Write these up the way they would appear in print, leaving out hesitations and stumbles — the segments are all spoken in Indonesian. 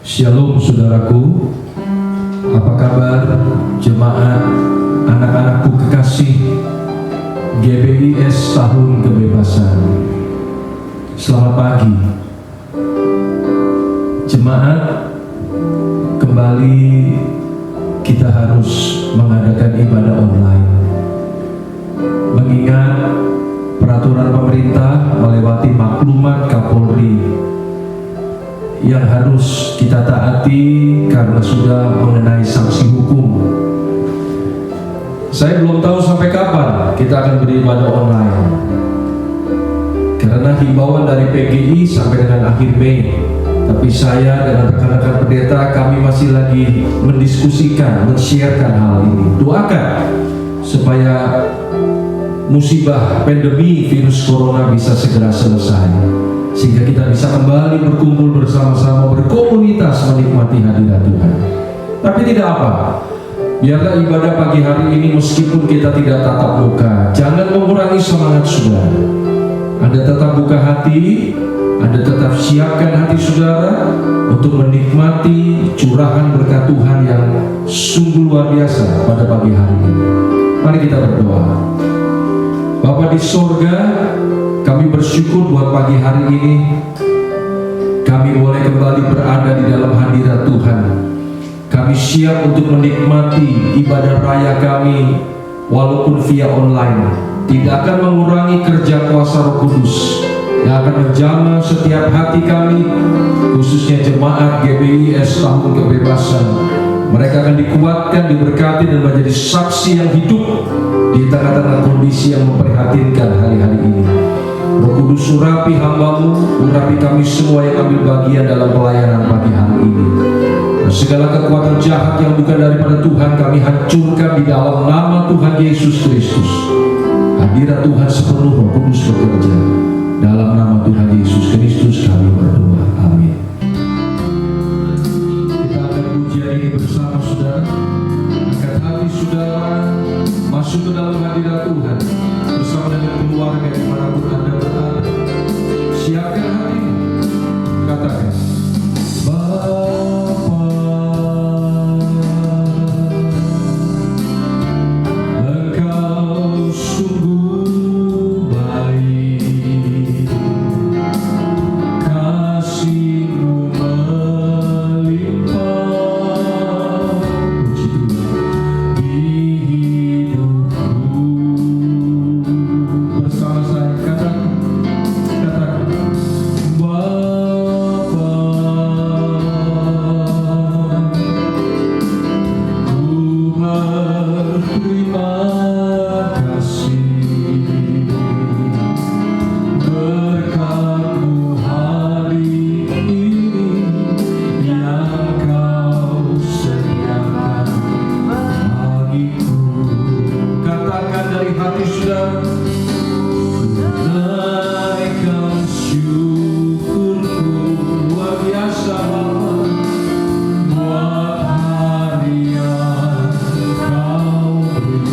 Shalom saudaraku, apa kabar jemaat, anak-anakku kekasih GBIS Tahun Kebebasan. Selamat pagi jemaat, kembali kita harus mengadakan ibadah online mengingat peraturan pemerintah melewati maklumat Kapolri yang harus kita taati karena sudah mengenai sanksi hukum. Saya belum tahu sampai kapan kita akan beribadah online, karena himbauan dari PGI sampai dengan akhir Mei. Tapi saya dan rekan-rekan pendeta, kami masih lagi mendiskusikan, men-sharekan hal ini. Doakan supaya musibah pandemi virus corona bisa segera selesai, sehingga kita bisa kembali berkumpul bersama-sama, berkomunitas, menikmati hadirat Tuhan. Tapi tidak apa, biarlah ibadah pagi hari ini meskipun kita tidak tatap muka, jangan mengurangi semangat saudara. Anda tetap buka hati, Anda tetap siapkan hati saudara untuk menikmati curahan berkat Tuhan yang sungguh luar biasa pada pagi hari ini. Mari kita berdoa. Bapa di sorga, kami bersyukur buat pagi hari ini kami boleh kembali berada di dalam hadirat Tuhan. Kami siap untuk menikmati ibadah raya kami walaupun via online. Tidak akan mengurangi kerja kuasa Roh Kudus yang akan menjamah setiap hati kami, khususnya jemaat GBIS Tahun Kebebasan. Mereka akan dikuatkan, diberkati, dan menjadi saksi yang hidup di tengah-tengah kondisi yang memprihatinkan hari-hari ini. Roh Kudus, urapi hamba-Mu, urapi kami semua yang ambil bagian dalam pelayanan pagi hari ini. Dan segala kekuatan jahat yang bukan daripada Tuhan kami hancurkan di dalam nama Tuhan Yesus Kristus. Hadirat Tuhan sepenuh Roh Kudus bekerja. Dalam nama Tuhan Yesus Kristus kami berdoa. Amin. Kita akan pujian ini bersama saudara. Angkat hati saudara, masuk ke dalam hadirat Tuhan bersama dengan keluarga dimanapun Anda berada. Siapkan hati, katakan Bapa, Engkau sungguh baik, kasih-Mu melimpah, puji Tuhan, di hidupku. Bersama saya katakan Bapa, ku berterima kasih berkat-Mu hari ini yang Kau sediakan bagiku. Katakan dari hati saudara, naikkan syukurku luar biasa buat hari yang Kau beri.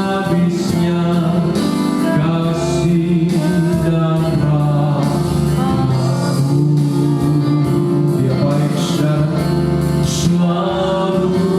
Habis-habisnya kasih dan rahmat-Mu. Dia baik saudara, selalu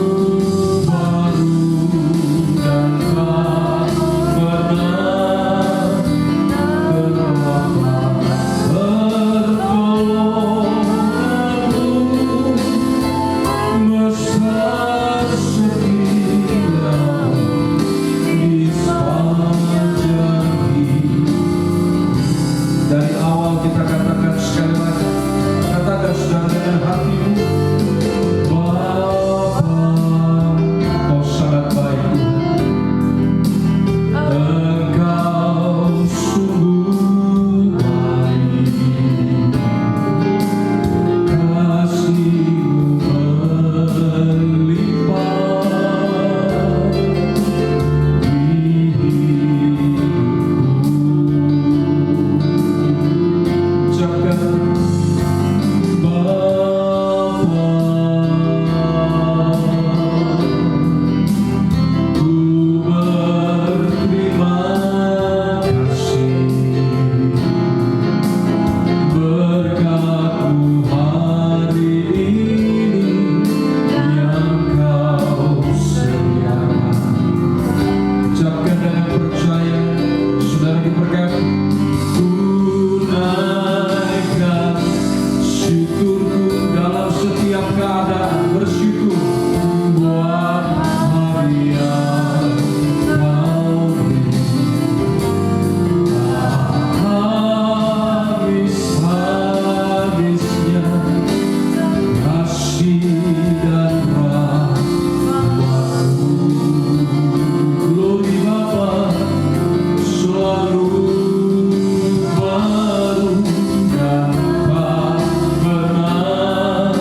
kemuliaan, bersyukur buat hari yang Kau beri. Habis-habisnya kasih dan rahmat-Mu. Glory Bapa, selalu baru dan tak pernah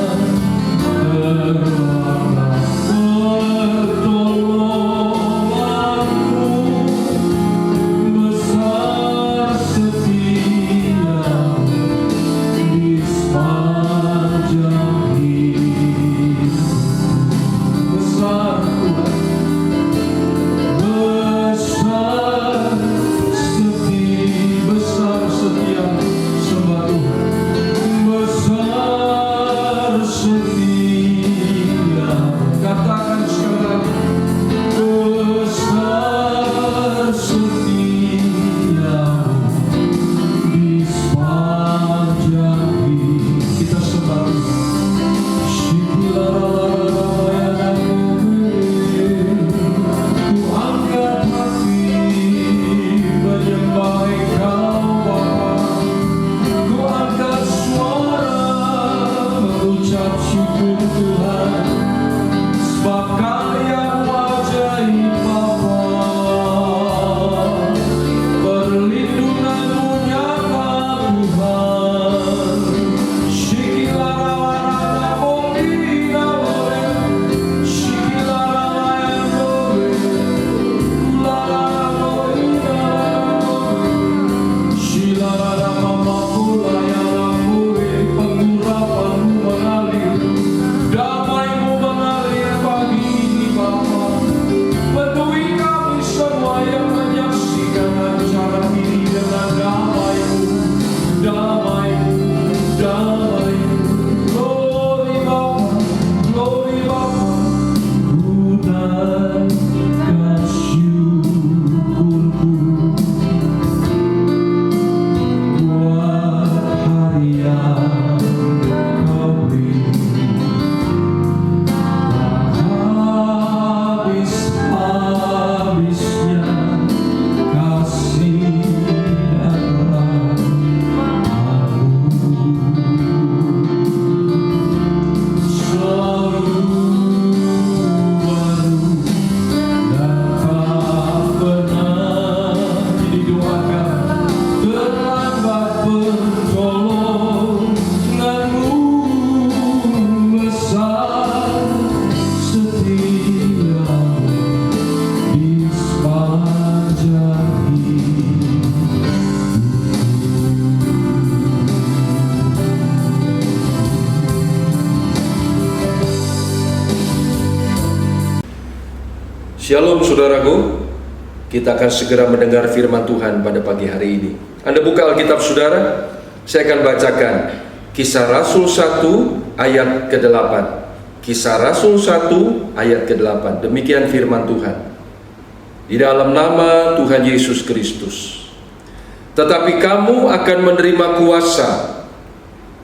terlambat pertolongan-Mu. Besar setia-Mu di sepanjang hidup. Besar Tuhan, besar setia, sembah Tuhan. Besar setia, katakan sekali lagi. Besar setia di sepanjang hidup. Kita sembah ku angkat hati menyembah Engkau Bapa. Ku angkat suara mengucap syukur Tuhan, sebab karya-Mu ajaib Bapa. Perlindungan-Mu nyata Tuhan. Damai-Mu mengalir pagi ini Bapa. Penuhi kami semua yang menyaksikan acara ini dengan damai-Mu, damai-Mu, damai-Mu. Glory Bapa, glory Bapa. Ku naikkan syukurku buat hari yang Kau beri. Habis-habisnya kasih dan rahmat-Mu. Selalu baru dan tak pernah didoakan terlambat pertolongan-Mu. Besar setia-Mu di sepanjang hidup. Shalom saudaraku, kita akan segera mendengar firman Tuhan pada pagi hari ini. Anda buka Alkitab saudara, saya akan bacakan Kisah Rasul 1 ayat ke-8. Kisah Rasul 1 ayat ke-8. Demikian firman Tuhan. Di dalam nama Tuhan Yesus Kristus. Tetapi kamu akan menerima kuasa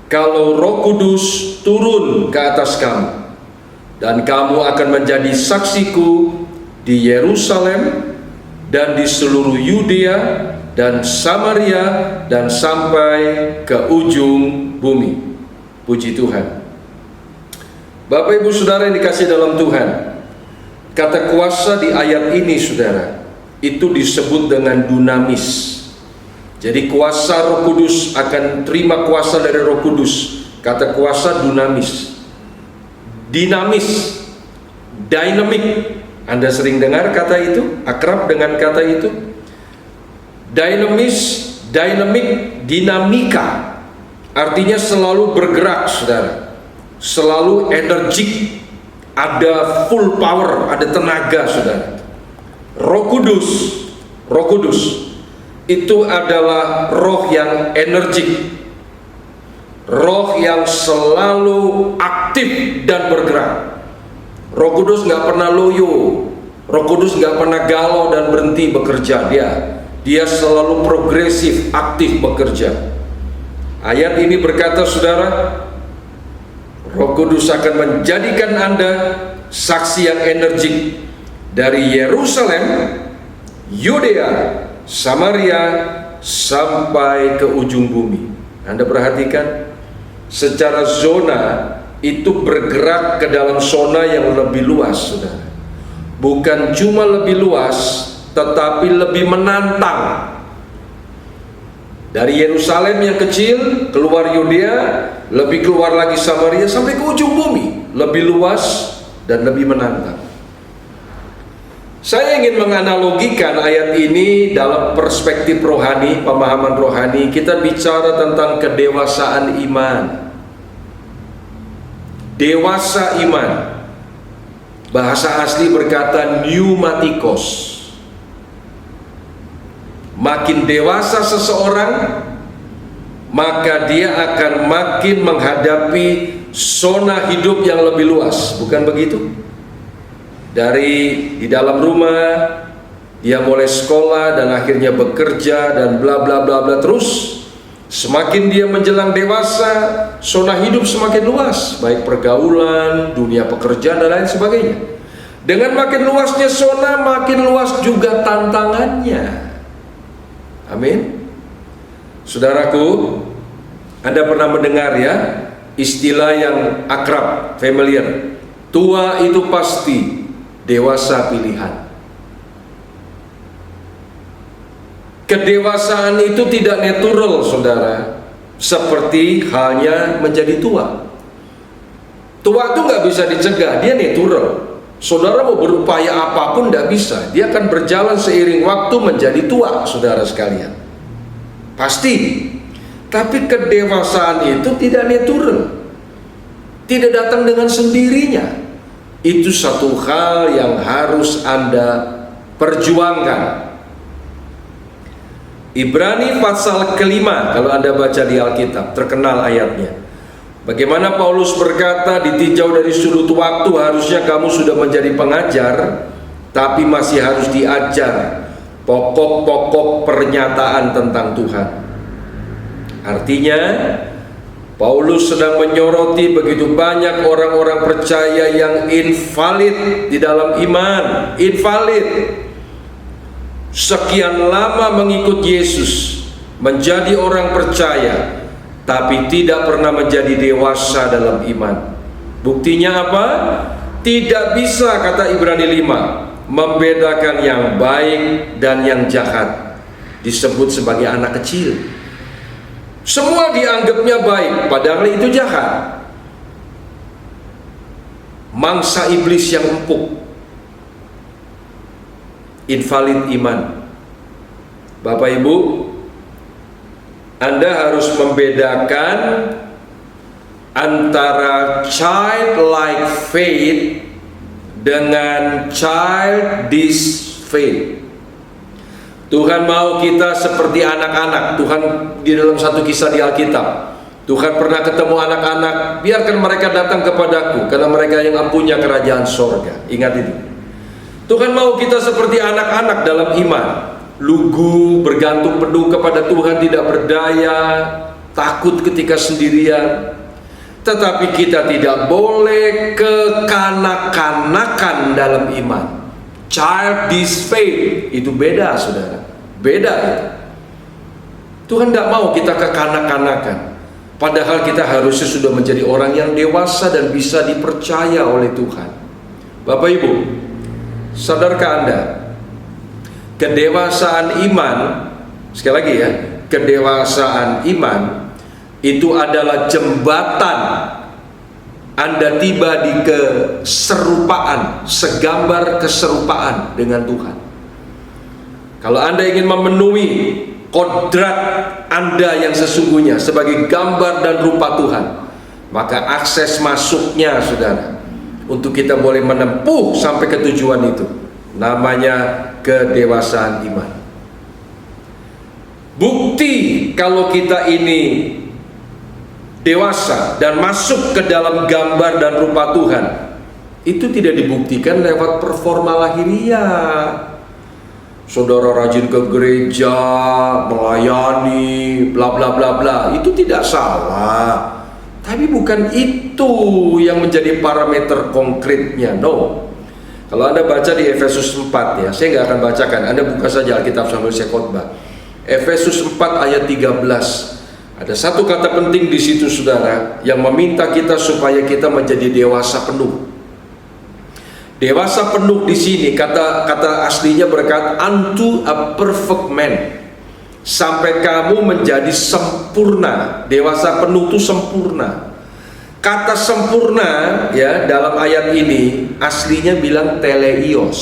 kalau Roh Kudus turun ke atas kamu, dan kamu akan menjadi saksiku di Yerusalem dan di seluruh Yudea dan Samaria dan sampai ke ujung bumi. Puji Tuhan. Bapak Ibu Saudara yang dikasihi dalam Tuhan, kata kuasa di ayat ini saudara, itu disebut dengan dunamis. Jadi kuasa Roh Kudus, akan terima kuasa dari Roh Kudus. Kata kuasa dunamis, dinamis, dynamic. Anda sering dengar kata itu, akrab dengan kata itu. Dinamis, dynamic, dinamika. Artinya selalu bergerak saudara, selalu energik, ada full power, ada tenaga saudara. Roh Kudus itu adalah roh yang energik, roh yang selalu aktif dan bergerak. Roh Kudus nggak pernah loyo, Roh Kudus nggak pernah galau dan berhenti bekerja. Dia selalu progresif, aktif bekerja. Ayat ini berkata saudara, Roh Kudus akan menjadikan Anda saksi yang energik dari Yerusalem, Yudea, Samaria, sampai ke ujung bumi. Anda perhatikan, secara zona itu bergerak ke dalam zona yang lebih luas, saudara. Bukan cuma lebih luas, tetapi lebih menantang. Dari Yerusalem yang kecil, keluar Yudea, lebih keluar lagi Samaria, sampai ke ujung bumi. Lebih luas dan lebih menantang. Saya ingin menganalogikan ayat ini dalam perspektif rohani, pemahaman rohani. Kita bicara tentang kedewasaan iman. Dewasa iman. Bahasa asli berkata pneumatikos. Makin dewasa seseorang, maka dia akan makin menghadapi zona hidup yang lebih luas. Bukan begitu? Dari di dalam rumah, dia mulai sekolah dan akhirnya bekerja dan bla bla bla bla terus. Semakin dia menjelang dewasa, zona hidup semakin luas, baik pergaulan, dunia pekerjaan dan lain sebagainya. Dengan makin luasnya zona, makin luas juga tantangannya. Amin. Saudaraku, Anda pernah mendengar ya istilah yang akrab, familiar. Tua itu pasti, dewasa pilihan. Kedewasaan itu tidak natural, saudara. Seperti halnya menjadi tua. Tua itu nggak bisa dicegah, dia natural. Saudara mau berupaya apapun tidak bisa. Dia akan berjalan seiring waktu menjadi tua, saudara sekalian. Pasti. Tapi kedewasaan itu tidak natural. Tidak datang dengan sendirinya. Itu satu hal yang harus Anda perjuangkan. Ibrani pasal kelima, kalau Anda baca di Alkitab, terkenal ayatnya. Bagaimana Paulus berkata, ditinjau dari sudut waktu harusnya kamu sudah menjadi pengajar, tapi masih harus diajar pokok-pokok pernyataan tentang Tuhan. Artinya, Paulus sedang menyoroti begitu banyak orang-orang percaya yang invalid di dalam iman. Invalid. Sekian lama mengikut Yesus, menjadi orang percaya, tapi tidak pernah menjadi dewasa dalam iman. Buktinya apa? Tidak bisa, kata Ibrani 5, membedakan yang baik dan yang jahat. Disebut sebagai anak kecil. Semua dianggapnya baik, padahal itu jahat. Mangsa iblis yang empuk. Invalid iman. Bapak Ibu, Anda harus membedakan antara childlike faith dengan childish faith. Tuhan mau kita seperti anak-anak. Tuhan di dalam satu kisah di Alkitab, Tuhan pernah ketemu anak-anak, biarkan mereka datang kepadaku, karena mereka yang punya kerajaan sorga. Ingat itu. Tuhan mau kita seperti anak-anak dalam iman, lugu, bergantung penuh kepada Tuhan, tidak berdaya, takut ketika sendirian. Tetapi kita tidak boleh kekanak-kanakan dalam iman. Childish faith itu beda, saudara. Beda itu. Tuhan tidak mau kita kekanak-kanakan. Padahal kita harusnya sudah menjadi orang yang dewasa dan bisa dipercaya oleh Tuhan. Bapak Ibu, sadarkah Anda? Kedewasaan iman, sekali lagi ya, kedewasaan iman itu adalah jembatan Anda tiba di keserupaan, segambar keserupaan dengan Tuhan. Kalau Anda ingin memenuhi kodrat Anda yang sesungguhnya sebagai gambar dan rupa Tuhan, maka akses masuknya, saudara, untuk kita boleh menempuh sampai ke tujuan itu, namanya kedewasaan iman. Bukti kalau kita ini dewasa dan masuk ke dalam gambar dan rupa Tuhan, itu tidak dibuktikan lewat performa lahiriah. Saudara rajin ke gereja, melayani, bla bla bla bla, itu tidak salah. Tapi bukan itu yang menjadi parameter konkretnya, no. Kalau Anda baca di Efesus 4 ya, saya nggak akan bacakan, Anda buka saja Alkitab sambil saya khotbah. Efesus 4 ayat 13. Ada satu kata penting di situ saudara, yang meminta kita supaya kita menjadi dewasa penuh. Dewasa penuh di sini kata aslinya berkata unto a perfect man. Sampai kamu menjadi sempurna. Dewasa penuh itu sempurna. Kata sempurna ya dalam ayat ini aslinya bilang teleios.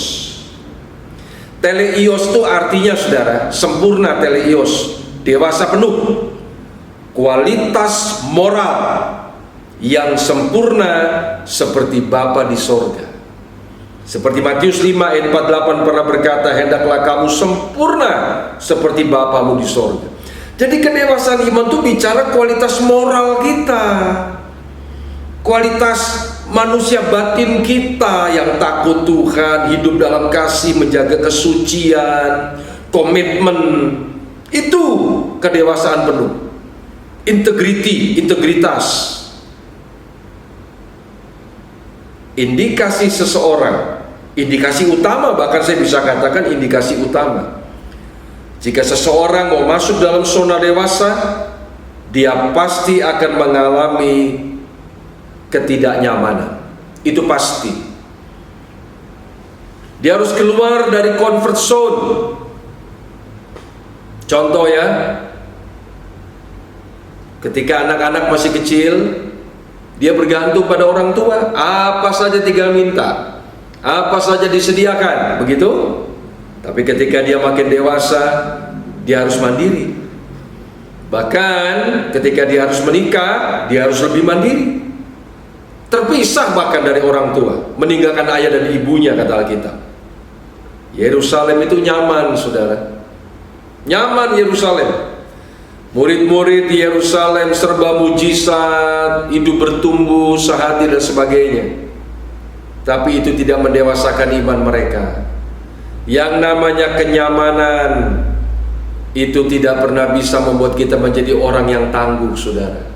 Teleios itu artinya saudara, sempurna teleios, dewasa penuh. Kualitas moral yang sempurna seperti Bapa di sorga. Seperti Matius 5 ayat 48 pernah berkata, hendaklah kamu sempurna seperti Bapamu di sorga. Jadi kedewasaan iman itu bicara kualitas moral kita, kualitas manusia batin kita yang takut Tuhan, hidup dalam kasih, menjaga kesucian, komitmen. Itu kedewasaan penuh. Integritas. Indikasi seseorang, indikasi utama, bahkan saya bisa katakan indikasi utama. Jika seseorang mau masuk dalam zona dewasa, dia pasti akan mengalami ketidaknyamanan. Itu pasti. Dia harus keluar dari comfort zone. Contoh ya, ketika anak-anak masih kecil, dia bergantung pada orang tua, apa saja tinggal minta, apa saja disediakan, begitu. Tapi ketika dia makin dewasa, dia harus mandiri. Bahkan ketika dia harus menikah, dia harus lebih mandiri. Terpisah bahkan dari orang tua, meninggalkan ayah dan ibunya, kata Alkitab. Yerusalem itu nyaman, saudara. Nyaman Yerusalem. Murid-murid di Yerusalem serba mujizat, hidup bertumbuh, sehati dan sebagainya. Tapi itu tidak mendewasakan iman mereka. Yang namanya kenyamanan itu tidak pernah bisa membuat kita menjadi orang yang tangguh, saudara.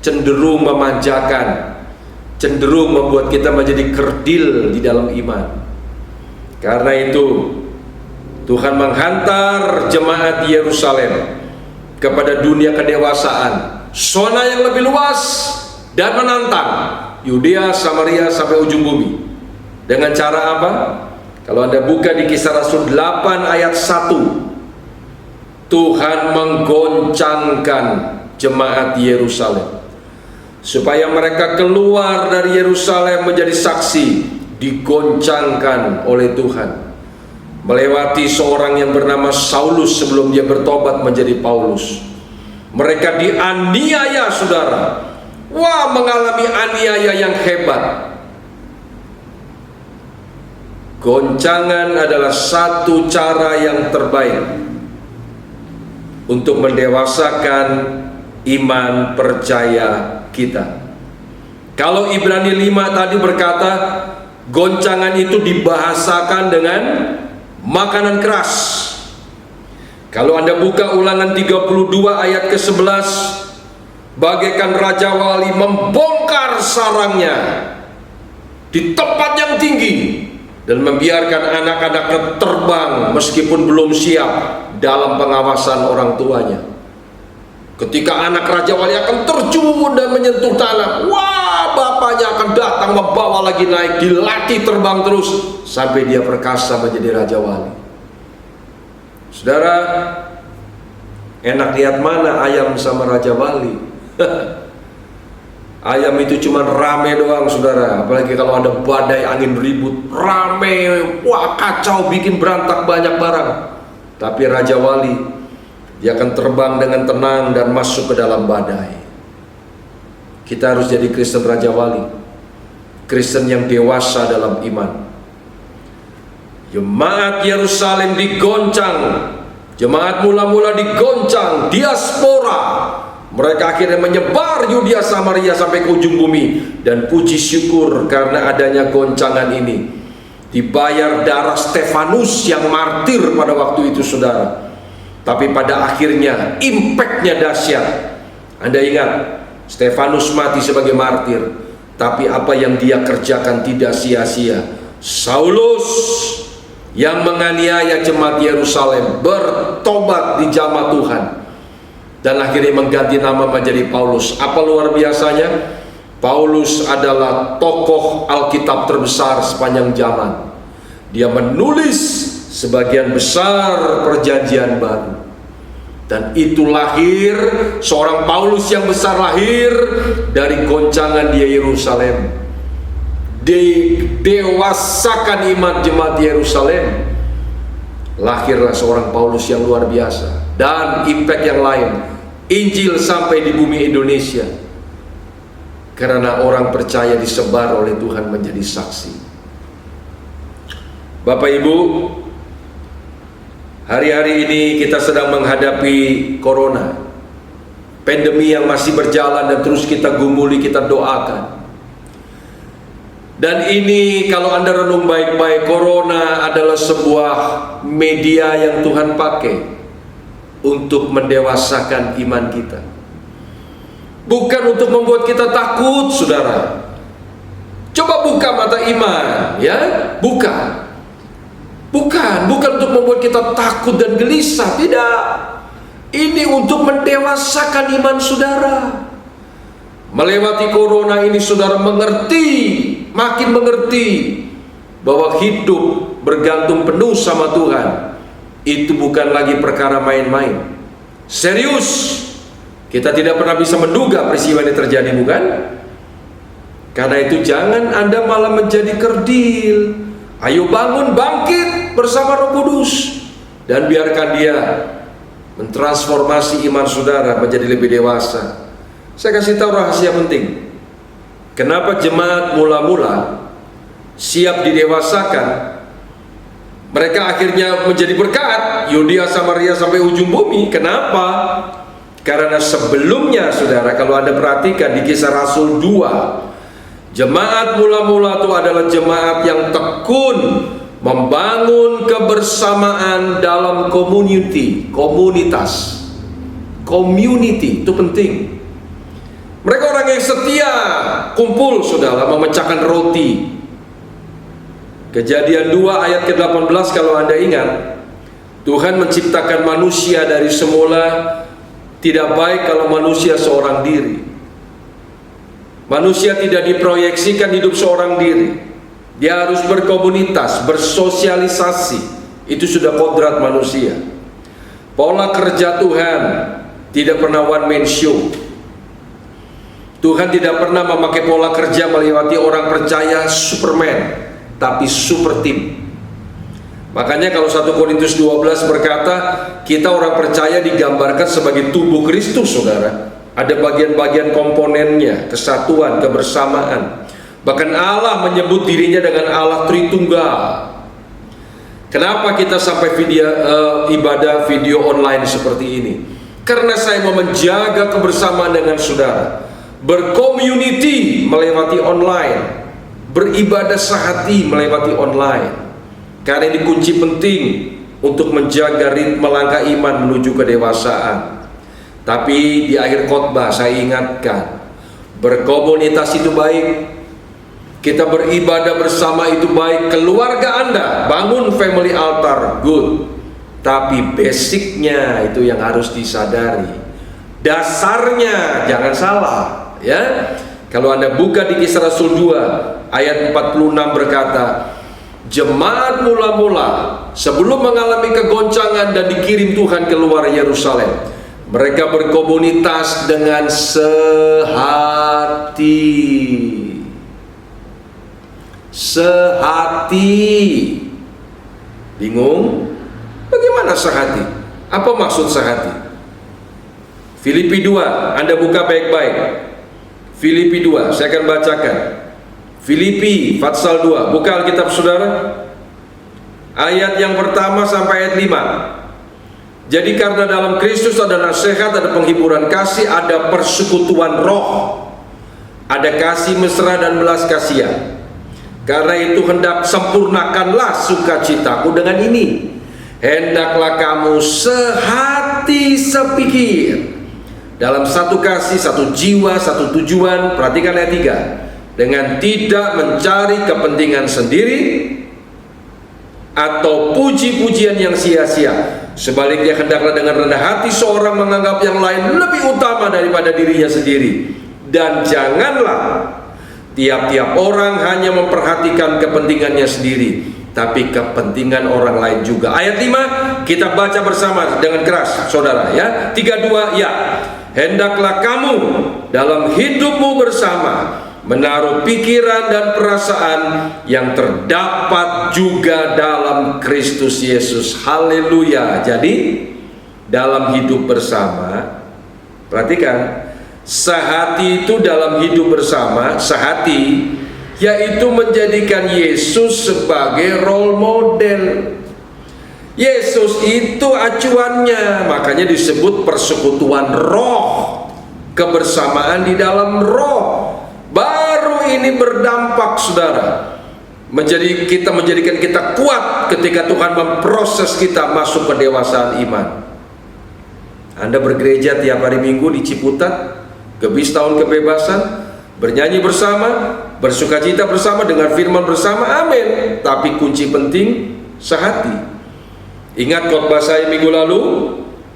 Cenderung memanjakan, cenderung membuat kita menjadi kerdil di dalam iman. Karena itu Tuhan menghantar jemaat di Yerusalem kepada dunia kedewasaan, zona yang lebih luas dan menantang, Yudea, Samaria sampai ujung bumi. Dengan cara apa? Kalau Anda buka di Kisah Rasul 8 ayat 1, Tuhan menggoncangkan jemaat di Yerusalem supaya mereka keluar dari Yerusalem menjadi saksi, digoncangkan oleh Tuhan. Melewati seorang yang bernama Saulus sebelum dia bertobat menjadi Paulus. Mereka dianiaya, saudara. Wah, mengalami aniaya yang hebat. Goncangan adalah satu cara yang terbaik untuk mendewasakan iman percaya kita. Kalau Ibrani 5 tadi berkata, goncangan itu dibahasakan dengan makanan keras. Kalau Anda buka Ulangan 32 ayat ke-11, bagaikan Raja Wali membongkar sarangnya di tempat yang tinggi dan membiarkan anak-anaknya terbang meskipun belum siap dalam pengawasan orang tuanya. Ketika anak Raja Wali akan terjun dan menyentuh tanah, wah, bapaknya akan datang membawa lagi naik, dilatih terbang terus sampai dia perkasa menjadi Raja Wali. Saudara, enak lihat mana ayam sama Raja Wali? Ayam itu cuma rame doang, saudara. Apalagi kalau ada badai angin ribut, rame, wah, kacau, bikin berantak banyak barang. Tapi Raja Wali, dia akan terbang dengan tenang dan masuk ke dalam badai. Kita harus jadi Kristen Raja Wali, Kristen yang dewasa dalam iman. Jemaat Yerusalem digoncang, jemaat mula-mula digoncang, diaspora. Mereka akhirnya menyebar Yudea Samaria sampai ke ujung bumi. Dan puji syukur karena adanya goncangan ini, dibayar darah Stefanus yang martir pada waktu itu, saudara. Tapi pada akhirnya impactnya dahsyat. Anda ingat Stefanus mati sebagai martir, tapi apa yang dia kerjakan tidak sia-sia. Saulus yang menganiaya jemaat Yerusalem bertobat di jamaah Tuhan dan akhirnya mengganti nama menjadi Paulus. Apa luar biasanya? Paulus adalah tokoh Alkitab terbesar sepanjang zaman. Dia menulis sebagian besar perjanjian baru. Dan itu lahir, seorang Paulus yang besar lahir dari goncangan di Yerusalem. Dewasakan iman jemaat Yerusalem. Lahirlah seorang Paulus yang luar biasa. Dan impact yang lain, Injil sampai di bumi Indonesia karena orang percaya disebar oleh Tuhan menjadi saksi. Bapak Ibu, hari-hari ini kita sedang menghadapi corona, pandemi yang masih berjalan dan terus kita gumuli, kita doakan. Dan ini kalau Anda renung baik-baik, corona adalah sebuah media yang Tuhan pakai untuk mendewasakan iman kita. Bukan untuk membuat kita takut, saudara. Coba buka mata iman, ya. Bukan untuk membuat kita takut dan gelisah. Tidak. Ini untuk mendewasakan iman saudara. Melewati corona ini saudara mengerti, makin mengerti bahwa hidup bergantung penuh sama Tuhan itu bukan lagi perkara main-main. Serius. Kita tidak pernah bisa menduga peristiwa ini terjadi, bukan? Karena itu jangan Anda malah menjadi kerdil. Ayo bangun, bangkit bersama Roh Kudus dan biarkan Dia mentransformasi iman saudara menjadi lebih dewasa. Saya kasih tahu rahasia penting. Kenapa jemaat mula-mula siap didewasakan, mereka akhirnya menjadi berkat, Yudea, Samaria sampai ujung bumi. Kenapa? Karena sebelumnya saudara, kalau Anda perhatikan di Kisah Rasul 2, jemaat mula-mula itu adalah jemaat yang tekun membangun kebersamaan dalam komunitas. Community itu penting. Mereka orang yang setia, kumpul saudara, memecahkan roti. Kejadian 2 ayat ke-18 kalau Anda ingat, Tuhan menciptakan manusia dari semula. Tidak baik kalau manusia seorang diri. Manusia tidak diproyeksikan hidup seorang diri. Dia harus berkomunitas, bersosialisasi. Itu sudah kodrat manusia. Pola kerja Tuhan tidak pernah one man show. Tuhan tidak pernah memakai pola kerja melewati orang percaya Superman, tapi super team. Makanya kalau 1 Korintus 12 berkata, kita orang percaya digambarkan sebagai tubuh Kristus, saudara. Ada bagian-bagian komponennya, kesatuan, kebersamaan. Bahkan Allah menyebut dirinya dengan Allah Tritunggal. Kenapa kita sampai ibadah video online seperti ini? Karena saya mau menjaga kebersamaan dengan saudara. Bercommunity melewati online. Beribadah sehati melewati online. Karena ini kunci penting untuk menjaga ritme langkah iman menuju kedewasaan. Tapi di akhir khotbah saya ingatkan, berkomunitas itu baik, kita beribadah bersama itu baik, keluarga Anda bangun family altar, good. Tapi basicnya itu yang harus disadari, dasarnya jangan salah, ya. Kalau Anda buka di Kisah Rasul 2 ayat 46 berkata, jemaat mula-mula sebelum mengalami kegoncangan dan dikirim Tuhan keluar Yerusalem, mereka berkomunitas dengan sehati. Bingung? Bagaimana sehati? Apa maksud sehati? Filipi 2, Anda buka baik-baik. Filipi 2, saya akan bacakan. Filipi pasal 2, buka Alkitab saudara. Ayat yang pertama sampai ayat 5. Jadi karena dalam Kristus ada nasihat, ada penghiburan kasih, ada persekutuan roh, ada kasih mesra dan belas kasihan. Karena itu hendak sempurnakanlah sukacitaku dengan ini. Hendaklah kamu sehati sepikir, dalam satu kasih, satu jiwa, satu tujuan. Perhatikan ayat 3. Dengan tidak mencari kepentingan sendiri atau puji-pujian yang sia-sia. Sebaliknya hendaklah dengan rendah hati seorang menganggap yang lain lebih utama daripada dirinya sendiri. Dan janganlah tiap-tiap orang hanya memperhatikan kepentingannya sendiri, tapi kepentingan orang lain juga. Ayat 5 kita baca bersama dengan keras, saudara ya. 3-2 ya. Hendaklah kamu dalam hidupmu bersama menaruh pikiran dan perasaan yang terdapat juga dalam Kristus Yesus. Haleluya. Jadi dalam hidup bersama, perhatikan, sehati itu dalam hidup bersama, sehati, yaitu menjadikan Yesus sebagai role model. Yesus itu acuannya, makanya disebut persekutuan roh, kebersamaan di dalam roh. Baru ini berdampak, saudara, menjadikan kita kuat ketika Tuhan memproses kita masuk ke dewasaan iman. Anda bergereja tiap hari Minggu di Ciputat, Gebis Tahun Kebebasan, bernyanyi bersama, bersukacita bersama, dengan firman bersama, amin. Tapi kunci penting sehati. Ingat khotbah saya minggu lalu,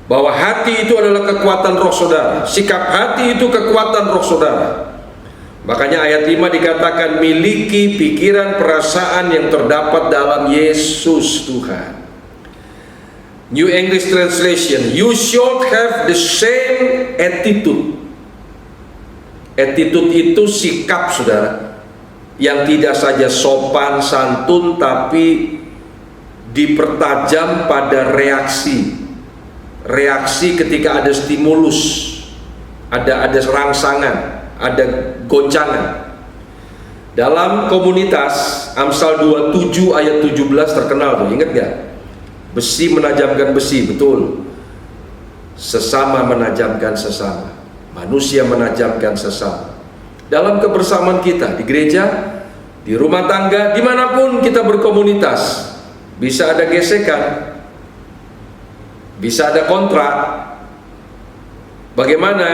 bahwa hati itu adalah kekuatan roh saudara. Sikap hati itu kekuatan roh saudara. Makanya ayat 5 dikatakan miliki pikiran perasaan yang terdapat dalam Yesus Tuhan. New English Translation, you should have the same attitude. Attitude itu sikap, saudara, yang tidak saja sopan santun, tapi dipertajam pada reaksi. Reaksi ketika ada stimulus, ada rangsangan, ada goncangan. Dalam komunitas Amsal 27 ayat 17 terkenal tuh, ingat gak? Besi menajamkan besi, betul. Sesama menajamkan sesama, manusia menajamkan sesama. Dalam kebersamaan kita di gereja, di rumah tangga, dimanapun kita berkomunitas, bisa ada gesekan, bisa ada kontrak. Bagaimana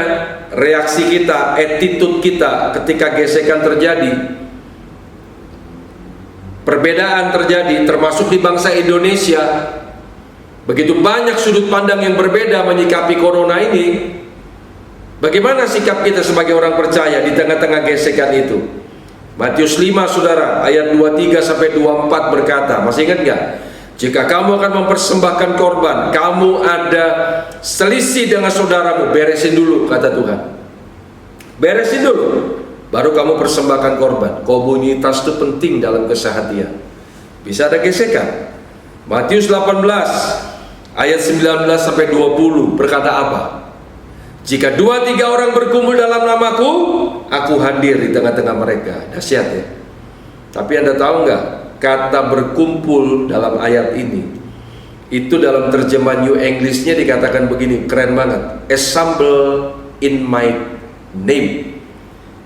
reaksi kita, attitude kita ketika gesekan terjadi, perbedaan terjadi, termasuk di bangsa Indonesia. Begitu banyak sudut pandang yang berbeda menyikapi corona ini. Bagaimana sikap kita sebagai orang percaya di tengah-tengah gesekan itu? Matius 5, saudara, ayat 23 sampai 24 berkata, masih ingat gak? Jika kamu akan mempersembahkan korban, kamu ada selisih dengan saudaramu, beresin dulu, kata Tuhan. Beresin dulu, baru kamu persembahkan korban. Komunitas itu penting dalam kesehatian. Bisa ada gesekan. Matius 18 ayat 19 sampai 20 berkata apa? Jika 2-3 orang berkumpul dalam namaku, aku hadir di tengah-tengah mereka. Dahsyat ya. Tapi Anda tahu nggak, kata berkumpul dalam ayat ini, itu dalam terjemahan New English-nya dikatakan begini, keren banget. Assemble in my name.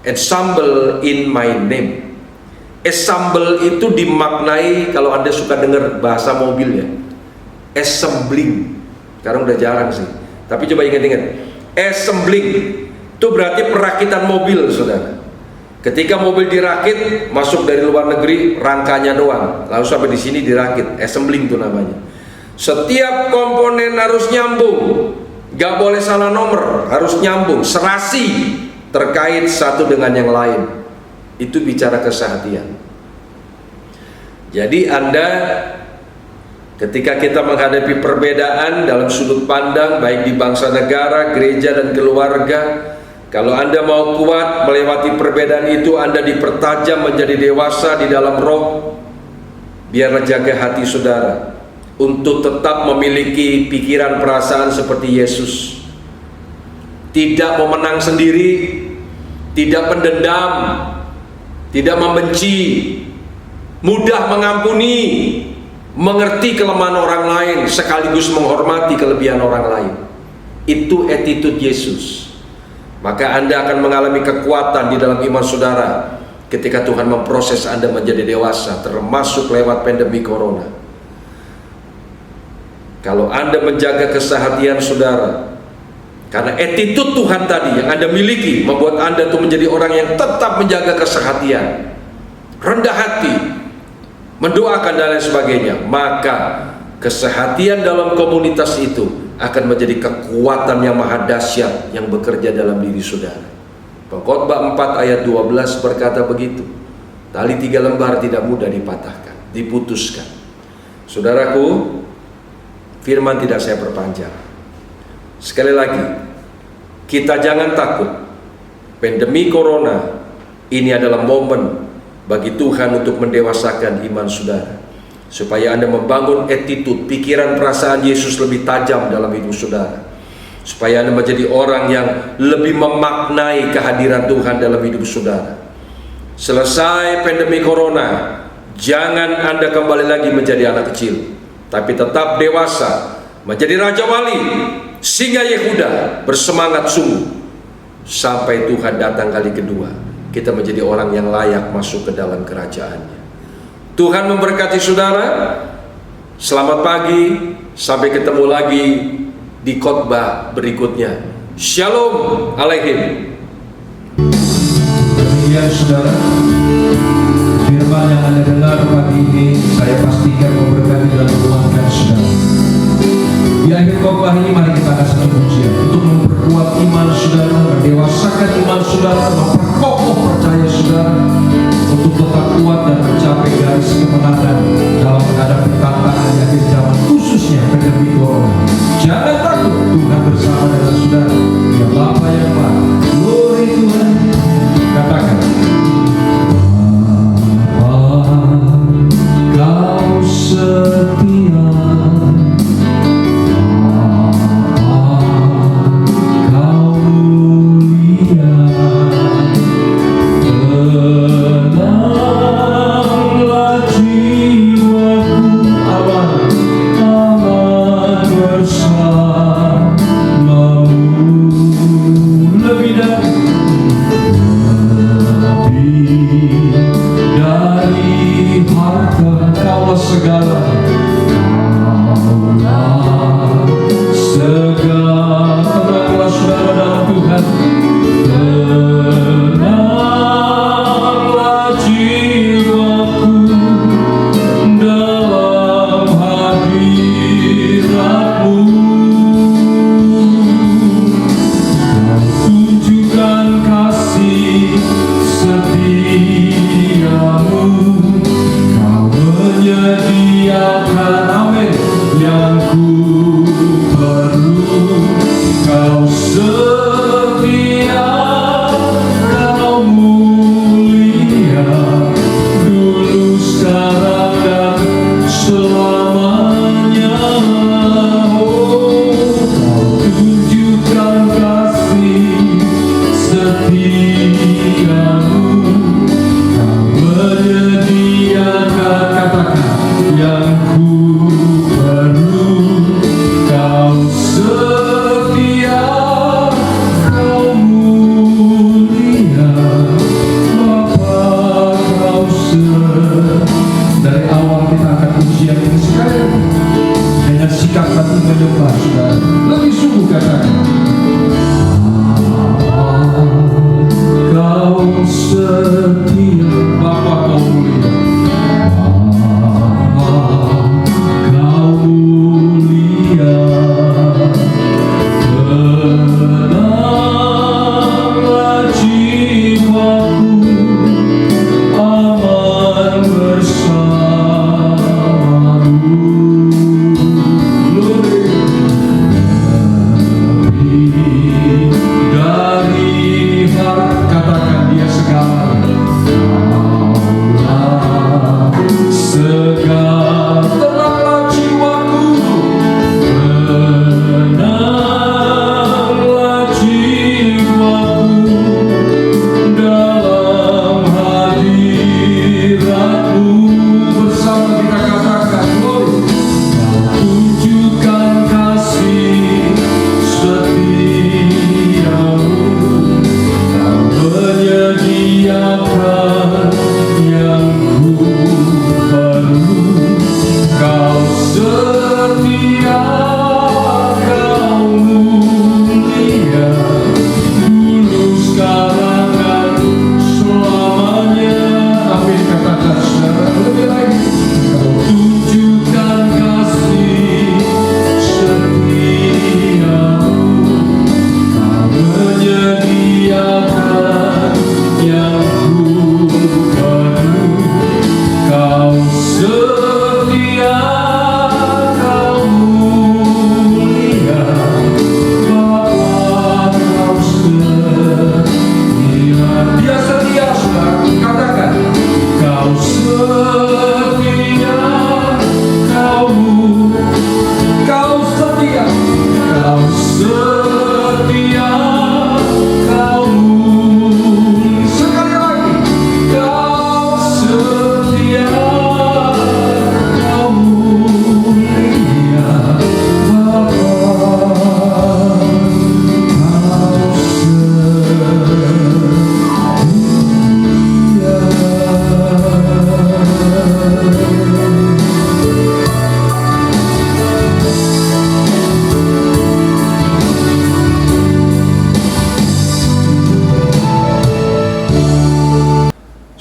Assemble in my name. Assemble itu dimaknai, kalau Anda suka dengar bahasa mobil ya, assembling. Sekarang udah jarang sih, tapi coba ingat-ingat. Assembling itu berarti perakitan mobil, saudara. Ketika mobil dirakit, masuk dari luar negeri, rangkanya doang, lalu sampai di sini dirakit. Assembling itu namanya. Setiap komponen harus nyambung, gak boleh salah nomor, harus nyambung, serasi, terkait satu dengan yang lain. Itu bicara kesehatian. Jadi Anda, ketika kita menghadapi perbedaan dalam sudut pandang, baik di bangsa negara, gereja, dan keluarga, kalau Anda mau kuat melewati perbedaan itu, Anda dipertajam menjadi dewasa di dalam roh. Biarlah jaga hati saudara untuk tetap memiliki pikiran perasaan seperti Yesus. Tidak memenang sendiri, tidak pendendam, tidak membenci, mudah mengampuni, mengerti kelemahan orang lain, sekaligus menghormati kelebihan orang lain. Itu attitude Yesus. Maka Anda akan mengalami kekuatan di dalam iman saudara ketika Tuhan memproses Anda menjadi dewasa, termasuk lewat pandemi corona. Kalau Anda menjaga kesehatian saudara, Karena attitude Tuhan tadi yang Anda miliki membuat Anda tuh menjadi orang yang tetap menjaga kesehatian, rendah hati, mendoakan dan lain sebagainya. Maka kesehatian dalam komunitas itu akan menjadi kekuatan yang maha dahsyat yang bekerja dalam diri saudara. Pengkhotbah 4 ayat 12 berkata begitu. Tali 3 lembar tidak mudah dipatahkan, diputuskan. Saudaraku, firman tidak saya perpanjang. Sekali lagi, kita jangan takut. Pandemi corona ini adalah momen bagi Tuhan untuk mendewasakan iman saudara, supaya Anda membangun attitude, pikiran, perasaan Yesus lebih tajam dalam hidup saudara, supaya Anda menjadi orang yang lebih memaknai kehadiran Tuhan dalam hidup saudara. Selesai pandemi corona, jangan Anda kembali lagi menjadi anak kecil, tapi tetap dewasa, menjadi Raja Wali, Singa Yehuda, bersemangat sungguh sampai Tuhan datang kali kedua. Kita menjadi orang yang layak masuk ke dalam kerajaannya. Tuhan memberkati saudara. Selamat pagi, sampai ketemu lagi di khotbah berikutnya. Shalom Aleichem. Demikian saudara, firman yang Anda dengar pagi ini saya pastikan memberkati dan menguatkan saudara. Di akhir khotbah ini mari kita angkat satu pujian untuk memperkuat iman saudara, mendewasakan iman saudara, memperkokoh percaya saudara untuk tetap kuat dan mencapai garis kemenangan dalam menghadapi tantangan di akhir zaman, khususnya pandemi corona. Jangan takut, Tuhan bersama dengan saudara. Ya Bapa yang baik, glory Tuhan. Katakan, Bapa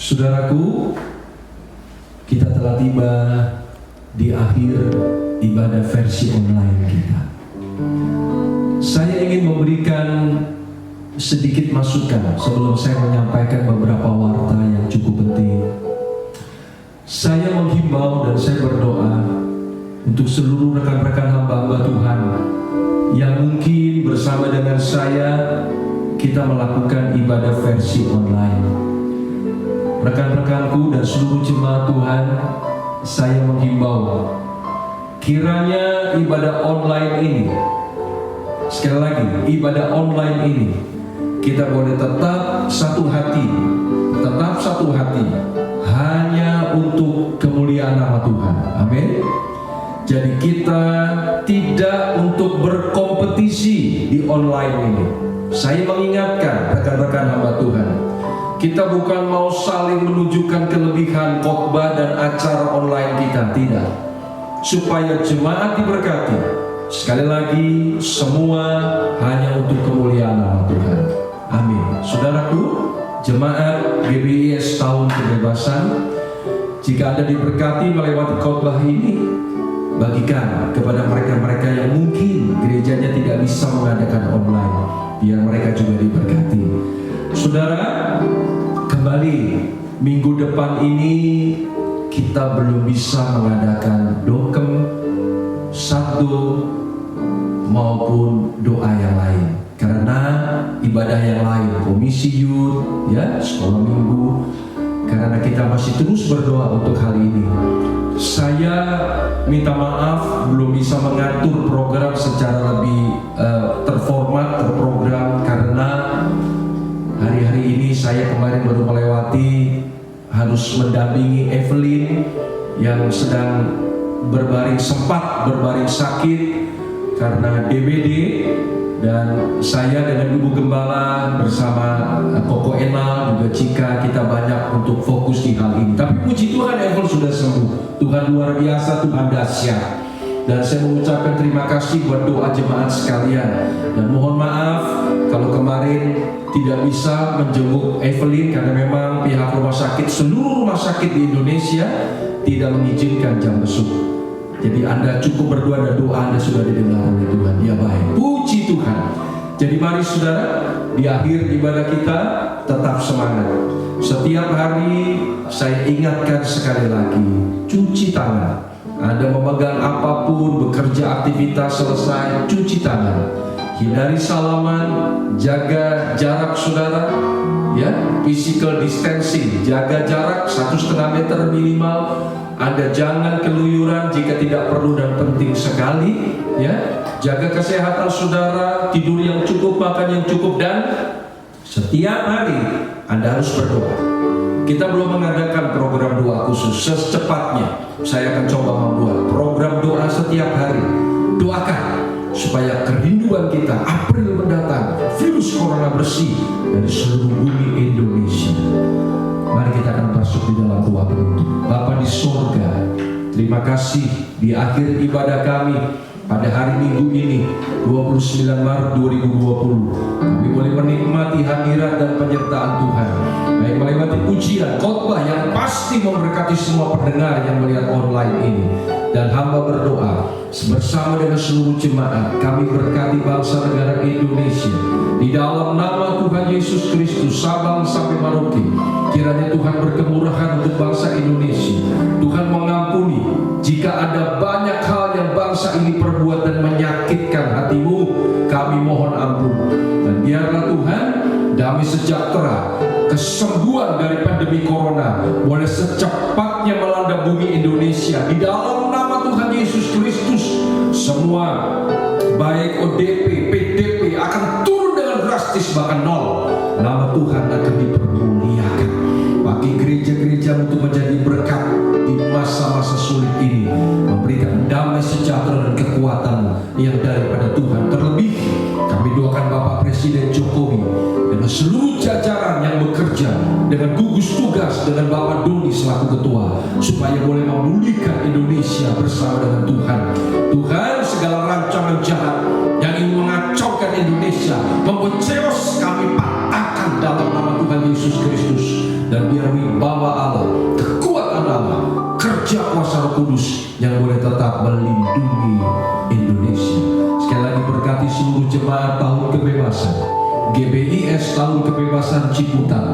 Saudaraku, kita telah tiba di akhir ibadah versi online kita. Saya ingin memberikan sedikit masukan sebelum saya menyampaikan beberapa warta yang cukup penting. Saya menghimbau dan saya berdoa untuk seluruh rekan-rekan hamba-hamba Tuhan yang mungkin bersama dengan saya kita melakukan ibadah versi online. Rekan-rekanku dan seluruh jemaat Tuhan, saya menghimbau kiranya ibadah online ini, sekali lagi, ibadah online ini kita boleh tetap satu hati hanya untuk kemuliaan nama Tuhan. Amin. Jadi kita tidak untuk berkompetisi di online ini. Saya mengingatkan rekan-rekan hamba Tuhan, kita bukan mau saling menunjukkan kelebihan khotbah dan acara online kita, tidak. Supaya jemaat diberkati. Sekali lagi, semua hanya untuk kemuliaan nama Tuhan. Amin. Saudaraku, jemaat GBIS Tahun Kebebasan, jika Anda diberkati melewati khotbah ini, bagikan kepada mereka-mereka yang mungkin gerejanya tidak bisa mengadakan online, biar mereka juga diberkati. Saudara, kembali minggu depan ini kita belum bisa mengadakan dokem, sabdo maupun doa yang lain karena ibadah yang lain, komisi youth, ya, sekolah minggu, karena kita masih terus berdoa untuk hal ini. Saya minta maaf belum bisa mengatur program secara lebih terformat, terprogram, karena hari-hari ini saya kemarin baru melewati harus mendampingi Evelyn yang sedang sempat berbaring sakit karena DBD, dan saya dengan Ibu Gembala bersama Koko Enal juga Cika, kita banyak untuk fokus di hal ini. Tapi puji Tuhan, Evelyn sudah sembuh. Tuhan luar biasa, Tuhan dahsyat. Dan saya mengucapkan terima kasih buat doa jemaat sekalian. Dan mohon maaf kalau kemarin tidak bisa menjenguk Evelyn karena memang pihak rumah sakit, seluruh rumah sakit di Indonesia tidak mengizinkan jam besuk. Jadi Anda cukup berdoa dan doa Anda sudah didengar oleh Tuhan. Ya baik, puji Tuhan. Jadi mari saudara, di akhir ibadah kita tetap semangat. Setiap hari saya ingatkan sekali lagi, cuci tangan. Anda memegang apapun, bekerja, aktivitas selesai, cuci tangan. Hindari salaman, jaga jarak saudara, ya, physical distancing, jaga jarak 1,5 meter minimal. Anda jangan keluyuran jika tidak perlu dan penting sekali, ya. Jaga kesehatan saudara, tidur yang cukup, makan yang cukup, dan setiap hari Anda harus berdoa. Kita belum mengadakan program doa khusus. Secepatnya saya akan coba membuat program doa setiap hari. Doakan supaya kerinduan kita April mendatang, virus corona bersih dari seluruh bumi Indonesia. Mari kita akan masuk di dalam doa penutup. Bapa di sorga, terima kasih di akhir ibadah kami pada hari Minggu ini 29 Maret 2020 kami boleh menikmati hadirat dan penyertaan Tuhan, baik melewati pujian, khotbah yang pasti memberkati semua pendengar yang melihat online ini. Dan hamba berdoa bersama dengan seluruh jemaat, kami berkati bangsa negara Indonesia di dalam nama Tuhan Yesus Kristus, Sabang sampai Merauke. Kiranya Tuhan berkemurahan untuk bangsa Indonesia. Tuhan mengampuni jika ada banyak hal yang bangsa ini perbuat dan menyakitkan hatimu, kami mohon ampun. Dan biarlah Tuhan damai sejahtera, kesembuhan dari pandemi corona boleh secepatnya melanda bumi Indonesia. Di dalam nama Tuhan Yesus Kristus, semua baik ODP, PDP akan turun dengan drastis, bahkan nol. Nama Tuhan akan dipermuliakan. Bagi gereja gereja-gereja untuk menjadi berkat di masa-masa sulit ini, memberikan damai sejahtera dan kekuatan yang daripada Tuhan. Terlebih kami doakan Bapak Presiden Jokowi dengan seluruh jajaran yang bekerja dengan gugus tugas dengan Bapak Doni selaku ketua, supaya boleh memulihkan Indonesia bersama dengan Tuhan. Tuhan, segala rancangan jahat yang ingin mengacaukan Indonesia, membuat chaos, kami patahkan dalam nama Tuhan Yesus Kristus. Dan biar wibawa Allah, kekuatan Allah, kerja kuasa Roh Kudus yang boleh tetap melindungi Indonesia. Sekali lagi berkati seluruh jemaat tahun kebebasan, GBIS tahun kebebasan Ciputat.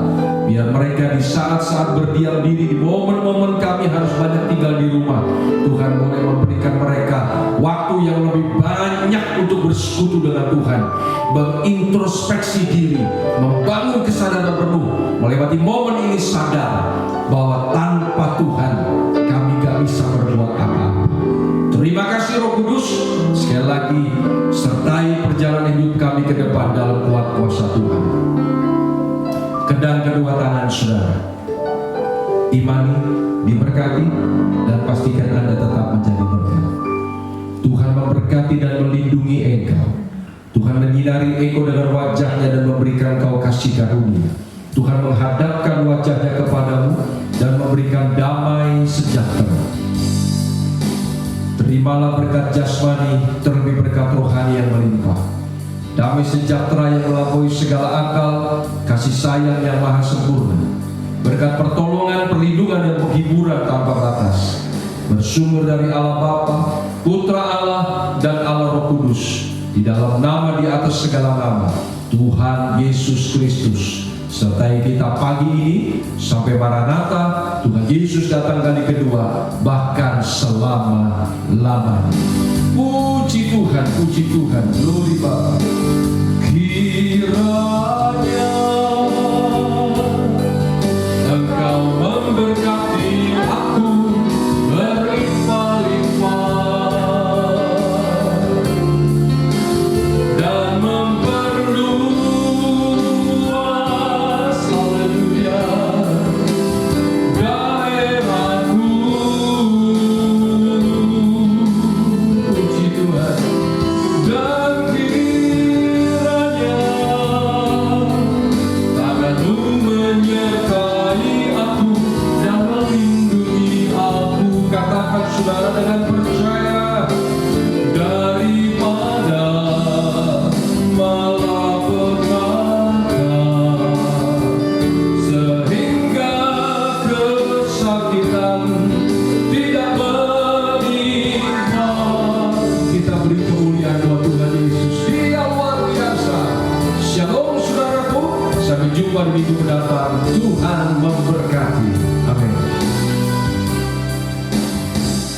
Biar mereka di saat-saat berdiam diri, di momen-momen kami harus banyak tinggal di rumah, Tuhan boleh memberikan mereka waktu yang lebih banyak untuk bersekutu dengan Tuhan, mengintrospeksi diri, membangun kesadaran penuh, melewati momen ini sadar bahwa tanpa Tuhan kami gak bisa berbuat apa-apa. Terima kasih Roh Kudus, sekali lagi sertai perjalanan hidup kami ke depan dalam kuat kuasa Tuhan. Kedang kedua tangan saudara, imani, diberkati, dan pastikan Anda tetap menjadi berkat. Tuhan memberkati dan melindungi engkau. Tuhan menyinari engkau dengan wajahnya dan memberikan kau kasih karunia. Tuhan menghadapkan wajahnya kepadamu dan memberikan damai sejahtera. Terimalah berkat jasmani, terlebih berkat rohani yang melimpah. Damai sejahtera yang melampaui segala akal, kasih sayang yang maha sempurna, berkat pertolongan, perlindungan, dan penghiburan tanpa batas, bersumber dari Allah Bapa, Putra Allah, dan Allah Roh Kudus, di dalam nama di atas segala nama, Tuhan Yesus Kristus. Sertai kita pagi ini sampai Maranatha, Tuhan Yesus datang kali kedua, bahkan selama-lamanya. Puji Tuhan, glory Bapa. Kiranya Engkau memberkati aku berlimpah-limpah dan memperluas, haleluya, daerahku. Puji Tuhan. Dan kiranya tangan-Mu menyertai aku dan melindungi aku. Katakan saudara dengan percaya, daripada malapetaka sehingga kesakitan tidak menimpa. Kita beri kemuliaan buat Tuhan Yesus, Dia luar biasa. Shalom saudaraku, sampai jumpa di minggu mendatang. Tuhan memberkati.